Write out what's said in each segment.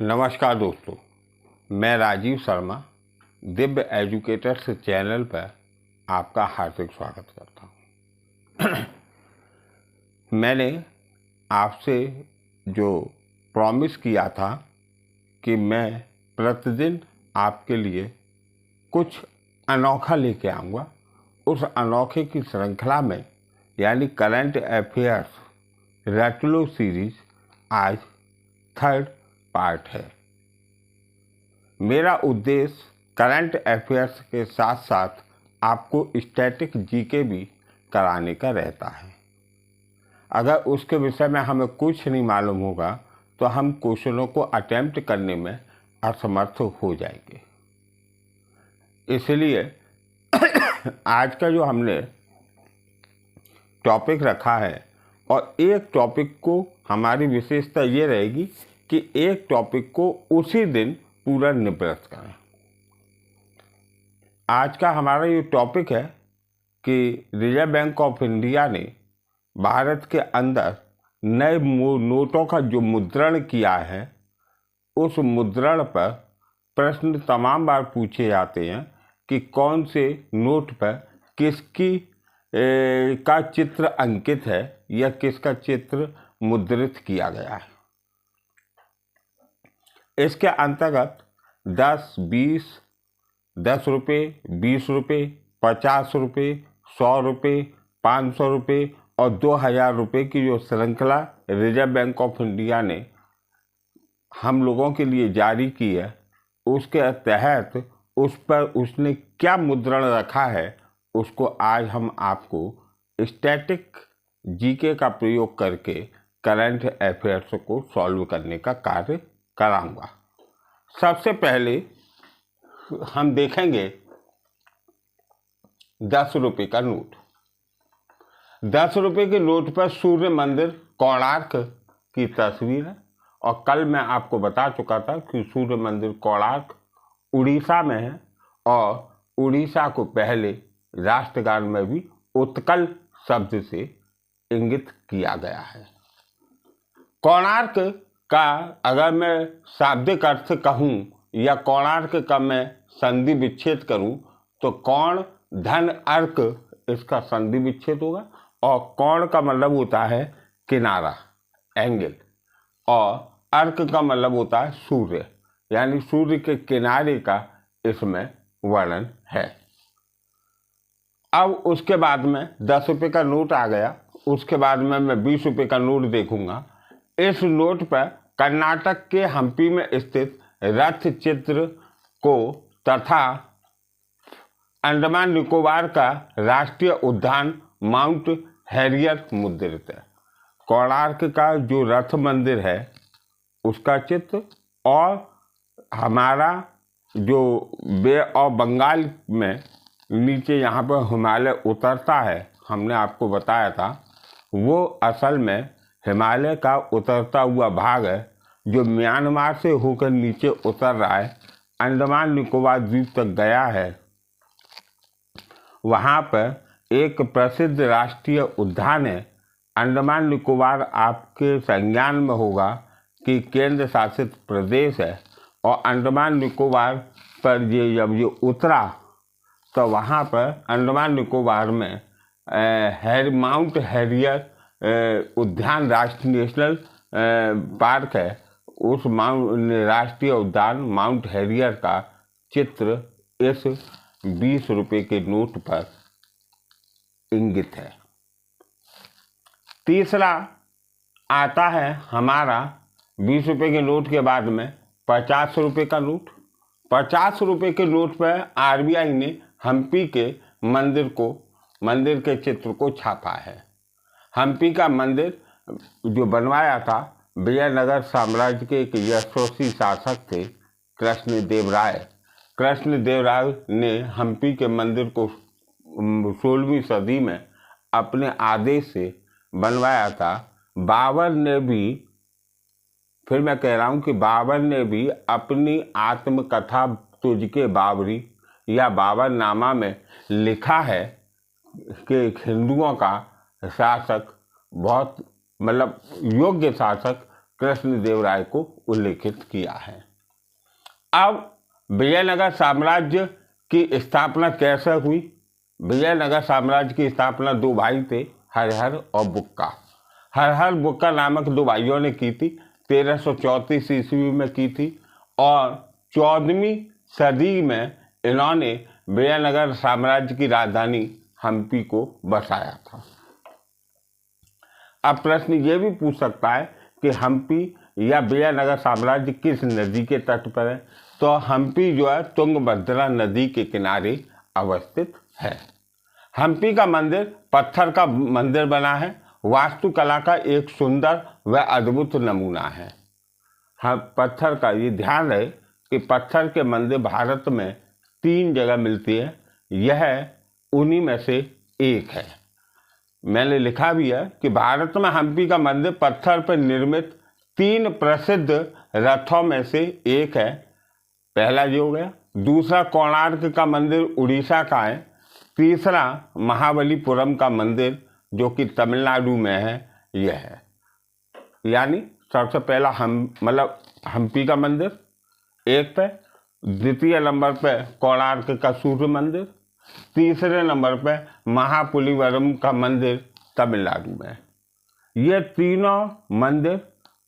नमस्कार दोस्तों, मैं राजीव शर्मा दिव्य एजुकेटर्स चैनल पर आपका हार्दिक स्वागत करता हूँ। मैंने आपसे जो प्रॉमिस किया था कि मैं प्रतिदिन आपके लिए कुछ अनोखा लेके आऊँगा, उस अनोखे की श्रृंखला में यानी करंट अफेयर्स रेट्रो सीरीज आज थर्ड पार्ट है। मेरा उद्देश्य करंट अफेयर्स के साथ साथ आपको स्टैटिक जीके भी कराने का रहता है। अगर उसके विषय में हमें कुछ नहीं मालूम होगा तो हम क्वेश्चनों को अटेम्प्ट करने में असमर्थ हो जाएंगे। इसलिए आज का जो हमने टॉपिक रखा है, और एक टॉपिक को हमारी विशेषता ये रहेगी कि एक टॉपिक को उसी दिन पूरा निवृत्त करें। आज का हमारा ये टॉपिक है कि रिजर्व बैंक ऑफ इंडिया ने भारत के अंदर नए नोटों का जो मुद्रण किया है, उस मुद्रण पर प्रश्न तमाम बार पूछे जाते हैं कि कौन से नोट पर किसकी का चित्र अंकित है या किसका चित्र मुद्रित किया गया है। इसके अंतर्गत 10, 20, 10 रुपये, 20 रुपये, 50 रुपये, 100 रुपये, 500 रुपये और 2000 रुपये की जो श्रृंखला रिजर्व बैंक ऑफ इंडिया ने हम लोगों के लिए जारी की है, उसके तहत उस पर उसने क्या मुद्रण रखा है, उसको आज हम आपको स्टैटिक जीके का प्रयोग करके करंट अफेयर्स को सॉल्व करने का कार्य कराऊंगा। सबसे पहले हम देखेंगे 10 रुपये का नोट। 10 रुपये के नोट पर सूर्य मंदिर कोणार्क की तस्वीर है, और कल मैं आपको बता चुका था कि सूर्य मंदिर कोणार्क उड़ीसा में है, और उड़ीसा को पहले राष्ट्रगान में भी उत्कल शब्द से इंगित किया गया है। कोणार्क का अगर मैं शाब्दिक अर्थ कहूँ या कोणार्क का मैं संधि विच्छेद करूँ तो कोण धन अर्क इसका संधि विच्छेद होगा, और कोण का मतलब होता है किनारा, एंगल, और अर्क का मतलब होता है सूर्य, यानी सूर्य के किनारे का इसमें वर्णन है। अब उसके बाद में 10 रुपये का नोट आ गया, उसके बाद में मैं 20 रुपये का नोट देखूंगा। इस नोट पर कर्नाटक के हम्पी में स्थित रथ चित्र को तथा अंडमान निकोबार का राष्ट्रीय उद्यान माउंट हैरियर मुद्रित है। कोणार्क का जो रथ मंदिर है उसका चित्र, और हमारा जो बे ऑफ बंगाल में नीचे यहाँ पर हिमालय उतरता है, हमने आपको बताया था, वो असल में हिमालय का उतरता हुआ भाग है जो म्यांमार से होकर नीचे उतर रहा है, अंडमान निकोबार द्वीप तक गया है। वहाँ पर एक प्रसिद्ध राष्ट्रीय उद्यान है। अंडमान निकोबार आपके संज्ञान में होगा कि केंद्र शासित प्रदेश है, और अंडमान निकोबार पर जब ये उतरा तो वहाँ पर अंडमान निकोबार में माउंट हैरियर उद्यान राष्ट्रीय नेशनल पार्क है। उस राष्ट्रीय उद्यान माउंट हैरियर का चित्र इस 20 रुपये के नोट पर इंगित है। तीसरा आता है हमारा 20 रुपये के नोट के बाद में 50 रुपये का नोट। 50 रुपये के नोट पर आरबीआई ने हम्पी के मंदिर के चित्र को छापा है। हम्पी का मंदिर जो बनवाया था विजयनगर साम्राज्य के एक यशस्वी शासक थे कृष्णदेव राय ने हम्पी के मंदिर को 16वीं सदी में अपने आदेश से बनवाया था। बाबर ने भी, फिर मैं कह रहा हूँ कि बाबर ने भी अपनी आत्मकथा तुझके बाबरी या बाबरनामा में लिखा है कि हिंदुओं का शासक बहुत योग्य शासक कृष्णदेवराय को उल्लेखित किया है। अब विजयनगर साम्राज्य की स्थापना कैसे हुई? विजयनगर साम्राज्य की स्थापना दो भाई थे, हरिहर और बुक्का। हरिहर बुक्का नामक दो भाइयों ने की थी। 1334 ईस्वी में की थी और 14वीं सदी में इन्होंने विजयनगर साम्राज्य की राजधानी हम्पी को बसाया था। अब प्रश्न ये भी पूछ सकता है कि हम्पी या विजयनगर साम्राज्य किस नदी के तट पर है? तो हम्पी जो है तुंगभद्रा नदी के किनारे अवस्थित है। हम्पी का मंदिर पत्थर का मंदिर बना है, वास्तुकला का एक सुंदर व अद्भुत नमूना है। हाँ, पत्थर का ये ध्यान रहे कि पत्थर के मंदिर भारत में 3 जगह मिलती है, यह उन्हीं में से एक है। मैंने लिखा भी है कि भारत में हम्पी का मंदिर पत्थर पर निर्मित 3 प्रसिद्ध रथों में से एक है। पहला ये हो गया। दूसरा कोणार्क का मंदिर उड़ीसा का है। तीसरा महाबलीपुरम का मंदिर जो कि तमिलनाडु में है, यह है। यानी सबसे पहला हम्पी का मंदिर एक पे, द्वितीय नंबर पे कोणार्क का सूर्य मंदिर, तीसरे नंबर पे महाबलीपुरम का मंदिर तमिलनाडु में। ये तीनों मंदिर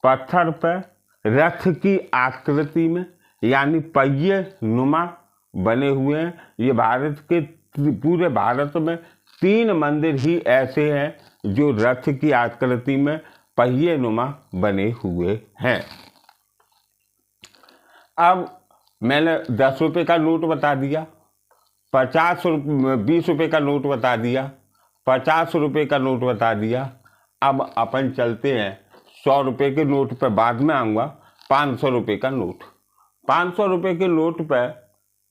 पत्थर पर रथ की आकृति में यानी पहिए नुमा बने हुए हैं। ये भारत के पूरे भारत में 3 मंदिर ही ऐसे हैं जो रथ की आकृति में पहिए नुमा बने हुए हैं। अब मैंने 10 रुपये का नोट बता दिया, 20 रुपये का नोट बता दिया, 50 रुपये का नोट बता दिया। अब अपन चलते हैं 100 रुपये के नोट पर, बाद में आऊँगा। 500 रुपये का नोट। 500 रुपये के नोट पर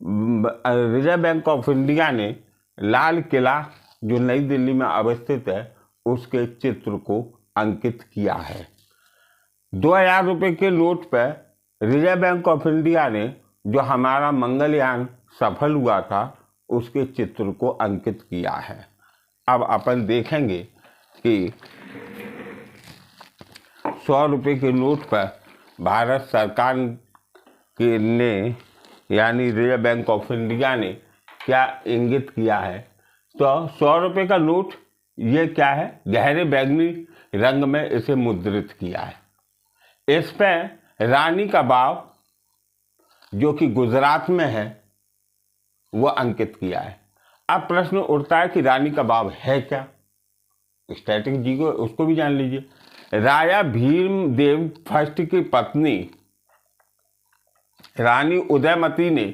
रिजर्व बैंक ऑफ इंडिया ने लाल किला जो नई दिल्ली में अवस्थित है उसके चित्र को अंकित किया है। 2000 रुपये के नोट पर रिजर्व बैंक ऑफ इंडिया ने जो हमारा मंगलयान सफल हुआ था उसके चित्र को अंकित किया है। अब अपन देखेंगे कि 100 रुपये के नोट पर भारत सरकार ने यानी रिजर्व बैंक ऑफ इंडिया ने क्या इंगित किया है। तो 100 रुपये का नोट ये क्या है, गहरे बैंगनी रंग में इसे मुद्रित किया है। इस पर रानी का बाव जो कि गुजरात में है वो अंकित किया है। अब प्रश्न उठता है कि रानी का बाव है क्या? स्टैटिक जी को उसको भी जान लीजिए। राजा भीमदेव फर्स्ट की पत्नी रानी उदयमती ने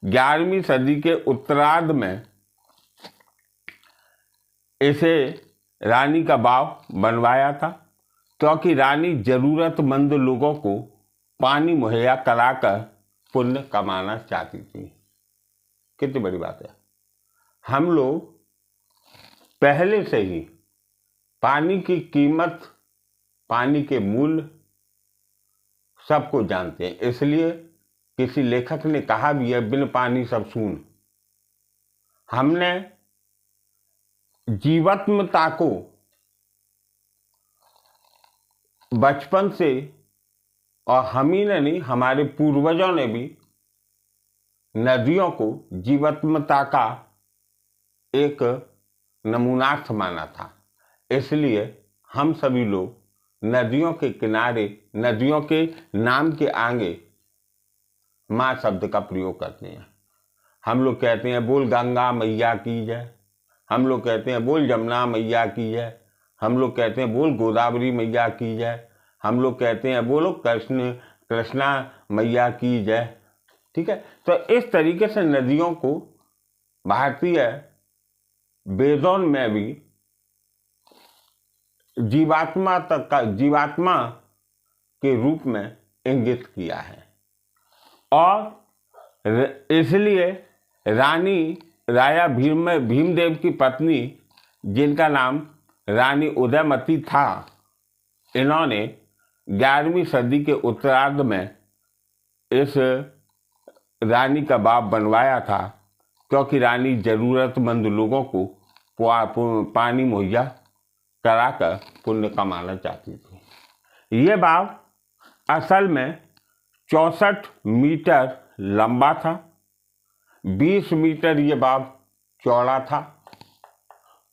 11वीं सदी के उत्तरार्ध में इसे रानी का बाव बनवाया था क्योंकि रानी जरूरतमंद लोगों को पानी मुहैया कराकर पुण्य कमाना चाहती थी। कितनी बड़ी बात है। हम लोग पहले से ही पानी की कीमत, पानी के मूल्य सबको जानते हैं। इसलिए किसी लेखक ने कहा भी है, बिन पानी सब सून। हमने जीवात्मता को बचपन से, और हम ही ने नहीं, हमारे पूर्वजों ने भी नदियों को जीवात्मता का एक नमूनार्थ माना था। इसलिए हम सभी लोग नदियों के किनारे, नदियों के नाम के आगे माँ शब्द का प्रयोग करते हैं। हम लोग कहते हैं बोल गंगा मैया की जय, हम लोग कहते हैं बोल जमुना मैया की जय, हम लोग कहते हैं बोल गोदावरी मैया की जय, हम लोग कहते हैं बोलो कृष्णा मैया की जय। ठीक है। तो इस तरीके से नदियों को भारतीय वेदों में भी जीवात्मा के रूप में इंगित किया है। और इसलिए राजा भीमदेव की पत्नी जिनका नाम रानी उदयमती था, इन्होंने 11वीं सदी के उत्तरार्ध में इस रानी का बाव बनवाया था क्योंकि रानी जरूरतमंद लोगों को पानी मुहैया कराकर पुण्य कमाना चाहती थी। ये बाव असल में 64 मीटर लंबा था, 20 मीटर ये बाब चौड़ा था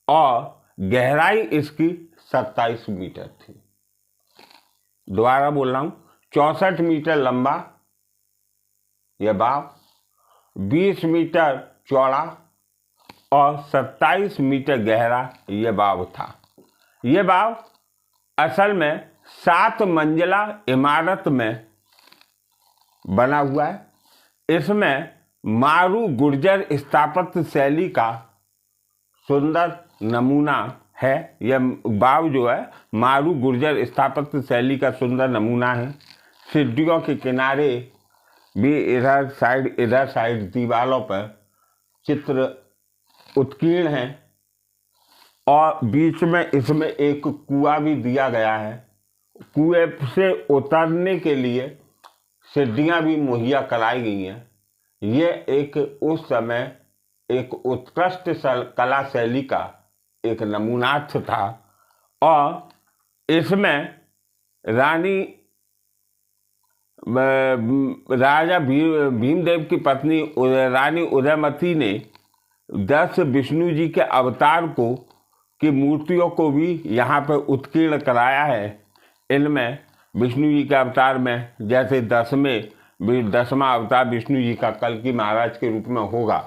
और गहराई इसकी 27 मीटर थी। दोबारा बोल रहा हूं, 64 मीटर लंबा यह बाब, 20 मीटर चौड़ा और 27 मीटर गहरा यह बाब था। यह बाब असल में 7 मंजिला इमारत में बना हुआ है। इसमें मारू गुर्जर स्थापत्य शैली का सुंदर नमूना है। यह बाव जो है मारू गुर्जर स्थापत्य शैली का सुंदर नमूना है। सीढ़ियों के किनारे भी इधर साइड दीवारों पर चित्र उत्कीर्ण हैं और बीच में इसमें एक कुआं भी दिया गया है। कुएं से उतरने के लिए सीढ़ियां भी मुहैया कराई गई हैं। ये एक उस समय एक उत्कृष्ट कला शैली का एक नमूनार्थ था और इसमें राजा भीमदेव की पत्नी रानी उदयमती ने 10 विष्णु जी के अवतार को की मूर्तियों को भी यहाँ पर उत्कीर्ण कराया है। इनमें विष्णु जी के अवतार में जैसे 10वां अवतार विष्णु जी का कल्कि महाराज के रूप में होगा।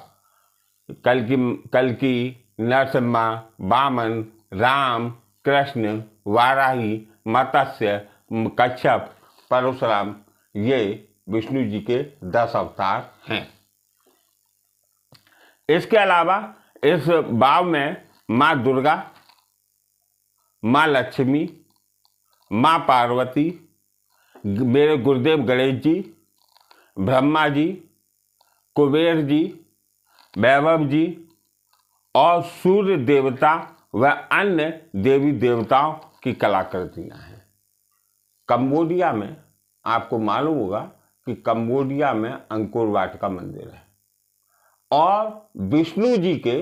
कल्कि, नरसिम्हा, वामन, राम, कृष्ण, वाराही, मत्स्य, कच्छप, परशुराम, ये विष्णु जी के 10 अवतार हैं। इसके अलावा इस बाव में माँ दुर्गा, माँ लक्ष्मी, माँ पार्वती, मेरे गुरुदेव गणेश जी, ब्रह्मा जी, कुबेर जी, वैभव जी और सूर्य देवता व अन्य देवी देवताओं की कलाकृतियाँ हैं। कंबोडिया में आपको मालूम होगा कि कंबोडिया में अंकोर वाट का मंदिर है और विष्णु जी के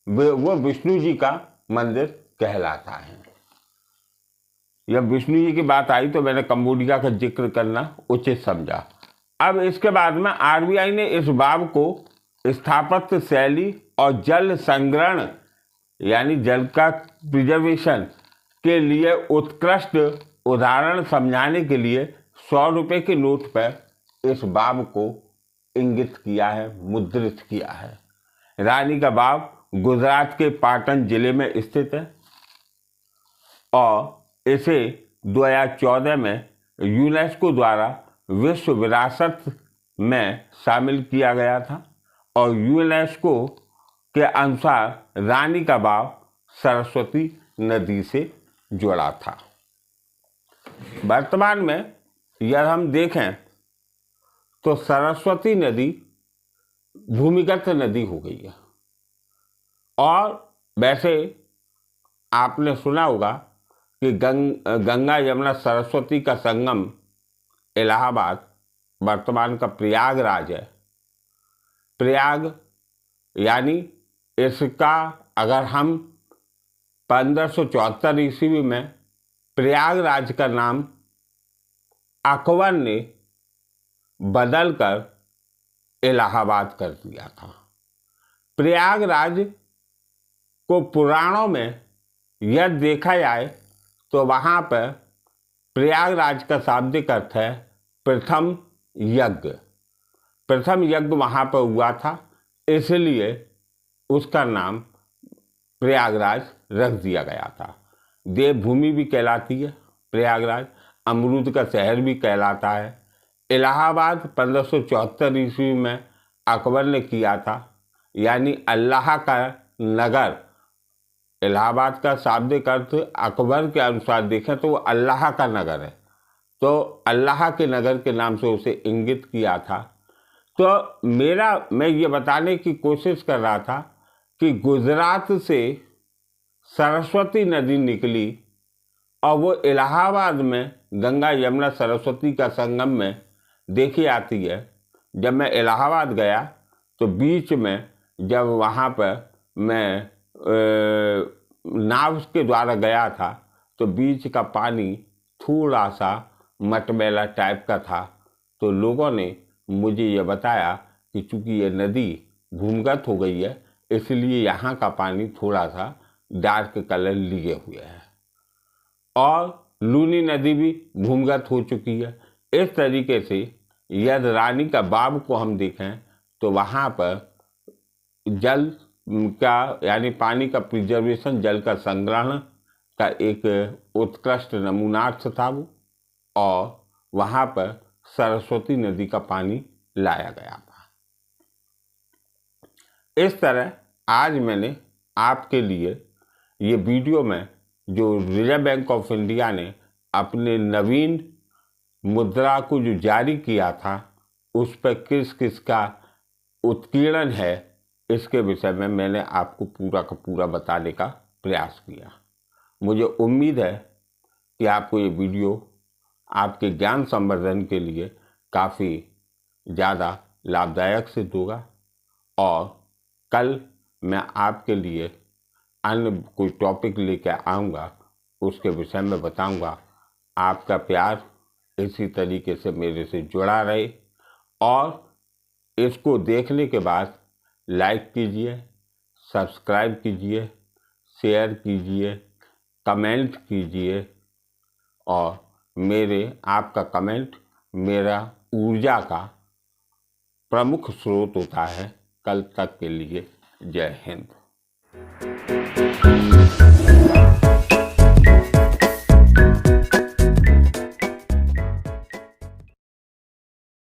वो विष्णु जी का मंदिर कहलाता है। जब विष्णु जी की बात आई तो मैंने कंबोडिया का जिक्र करना उचित समझा। अब इसके बाद में आरबीआई ने इस बाब को स्थापत्य शैली और जल संग्रहण यानी जल का प्रिजर्वेशन के लिए उत्कृष्ट उदाहरण समझाने के लिए 100 रुपये के नोट पर इस बाब को इंगित किया है, मुद्रित किया है। रानी का बाब गुजरात के पाटन जिले में स्थित है और इसे 2014 में यूनेस्को द्वारा विश्व विरासत में शामिल किया गया था और यूनेस्को के अनुसार रानी का बाव सरस्वती नदी से जुड़ा था। वर्तमान में यदि हम देखें तो सरस्वती नदी भूमिगत नदी हो गई है और वैसे आपने सुना होगा कि गंगा यमुना सरस्वती का संगम इलाहाबाद वर्तमान का प्रयागराज है। प्रयाग यानी इसका अगर हम 1574 ईस्वी में प्रयागराज का नाम अकबर ने बदलकर इलाहाबाद कर दिया था। प्रयागराज को पुराणों में यदि देखा जाए तो वहाँ पर प्रयागराज का शाब्दिक अर्थ है प्रथम यज्ञ। प्रथम यज्ञ वहाँ पर हुआ था, इसलिए उसका नाम प्रयागराज रख दिया गया था। देवभूमि भी कहलाती है प्रयागराज, अमरूद का शहर भी कहलाता है। इलाहाबाद 1574 ईस्वी में अकबर ने किया था, यानी अल्लाह का नगर। इलाहाबाद का शाब्दिक अर्थ अकबर के अनुसार देखें तो वो अल्लाह का नगर है, तो अल्लाह के नगर के नाम से उसे इंगित किया था। तो मैं ये बताने की कोशिश कर रहा था कि गुजरात से सरस्वती नदी निकली और वो इलाहाबाद में गंगा यमुना सरस्वती का संगम में देखी आती है। जब मैं इलाहाबाद गया तो बीच में जब वहाँ पर मैं नाव के द्वारा गया था तो बीच का पानी थोड़ा सा मटमैला टाइप का था, तो लोगों ने मुझे ये बताया कि चूँकि ये नदी भूमिगत हो गई है, इसलिए यहाँ का पानी थोड़ा सा डार्क कलर लिए हुए है, और लूनी नदी भी भूमिगत हो चुकी है। इस तरीके से यदि रानी का बाव को हम देखें तो वहाँ पर जल का यानी पानी का प्रिजर्वेशन, जल का संग्रहण का एक उत्कृष्ट नमूनार्थ था वो, और वहाँ पर सरस्वती नदी का पानी लाया गया था। इस तरह आज मैंने आपके लिए ये वीडियो में जो रिजर्व बैंक ऑफ इंडिया ने अपने नवीन मुद्रा को जो जारी किया था, उस पर किस किस का उत्कीर्णन है, इसके विषय में मैंने आपको पूरा का पूरा बताने का प्रयास किया। मुझे उम्मीद है कि आपको ये वीडियो आपके ज्ञान संवर्धन के लिए काफ़ी ज़्यादा लाभदायक सिद्ध होगा, और कल मैं आपके लिए अन्य कोई टॉपिक लेकर आऊँगा, उसके विषय में बताऊँगा। आपका प्यार इसी तरीके से मेरे से जुड़ा रहे, और इसको देखने के बाद लाइक कीजिए, सब्सक्राइब कीजिए, शेयर कीजिए, कमेंट कीजिए, और आपका कमेंट मेरा ऊर्जा का प्रमुख स्रोत होता है। कल तक के लिए जय हिंद।